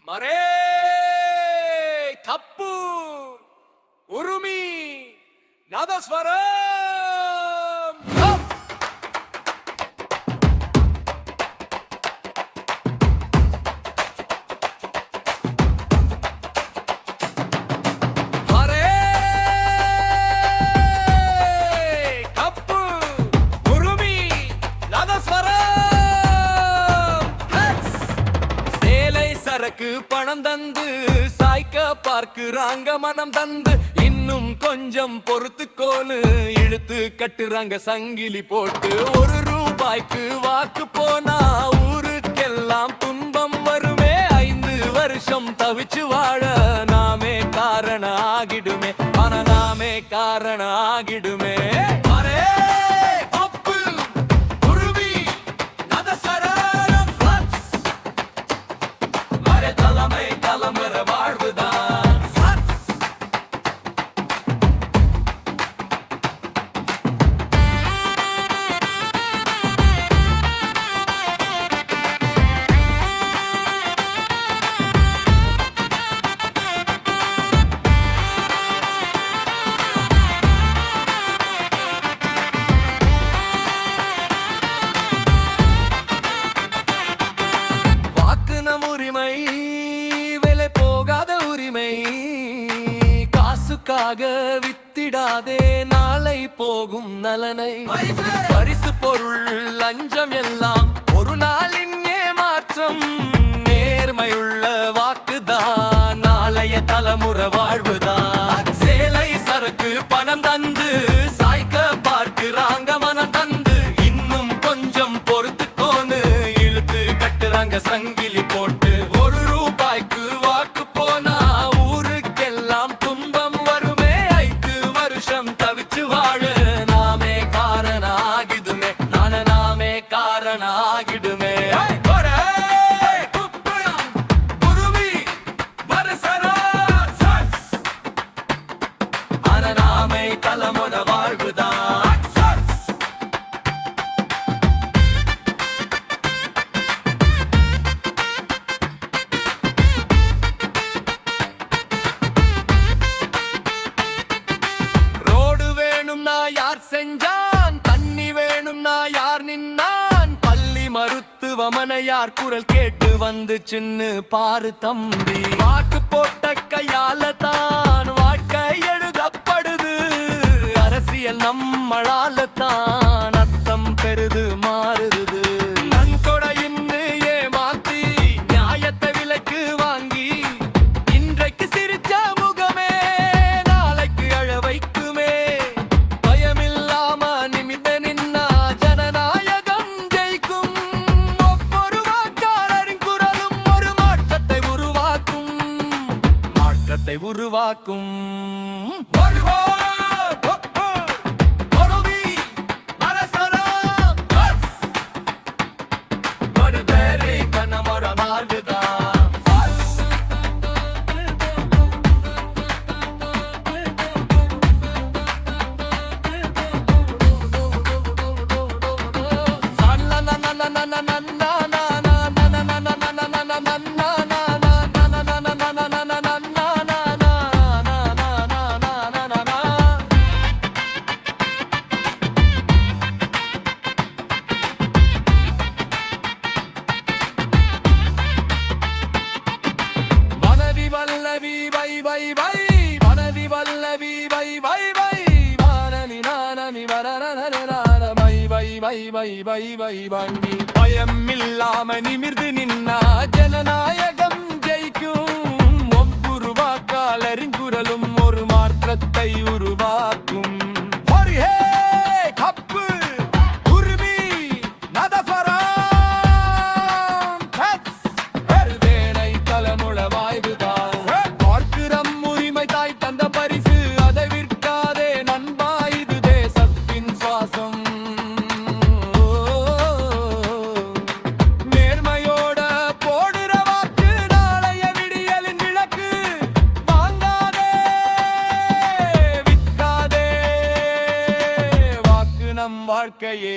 ಮರೇ ತಪ್ಪು ಉರುಮಿ ನಾದಸ್ವರ பணம் தந்து சாய்க்க பார்க்கிறாங்க மனம் தந்து இன்னும் கொஞ்சம் பொறுத்துக்கோனு இழுத்து கட்டுறாங்க சங்கிலி போட்டு ₹1 வாக்கு போனா ஊருக்கெல்லாம் துன்பம் வருமே 5 வருஷம் தவிச்சு வாழ நாமே காரணம் ஆகிடுமே ஆனா நாமே காரணம் ஆகிடுமே விலை போகாத உரிமை காசுக்காக வித்திடாதே நாளை போகும் நலனை பரிசு பொருள் லஞ்சம் எல்லாம் ஒரு நாளின் ஏமாற்றம் நேர்மையுள்ள வாக்குதான் நாளைய தலைமுறை வாழ்வுதான் சேலை சரக்கு பணம் தந்து சாய்க்க பார்க்கிறாங்க மனம் தந்து இன்னும் கொஞ்சம் பொறுத்துக்கோன்னு இழுத்து கட்டுறாங்க சங்கிலி போட்டு ₹1 வாக்கு போனா ஊருக்கெல்லாம் துன்பம் வருமே 5 வருஷம் தவிச்சு வாழ நாமே காரணம் ஆகிடுமே நாமே காரணம் ஆகிடுமே நாமே தலைமுறை வாழ்வுதான் யார் செஞ்சான் தண்ணி வேணும்னா யார் நின்னான் பள்ளி மருத்துவமனை யார் குரல் கேட்டு வந்து சின்ன பாரு தம்பி வாக்கு போட்ட கையால தான் வாழ்க்கை எழுதப்படுது அரசியல் நம்மளால தான் அர்த்தம் பெருது மாறுது நன்கொடையின்னு ஏமாத்தி நியாயத்தை விலைக்கு வாங்கி இன்றைக்கு சிரிச்ச முகமே நாளைக்கு அழ வைக்குமே உருவாக்கும் பயம் இல்லாம நிமிர்ந்து நின்னா ஜனநாயகம் ஜெயிக்கும் ஒவ்வொரு வாக்கால் அறிங்குறலும் ஒரு மாற்றத்தை உருவாக்கும் வாழ்க்கையே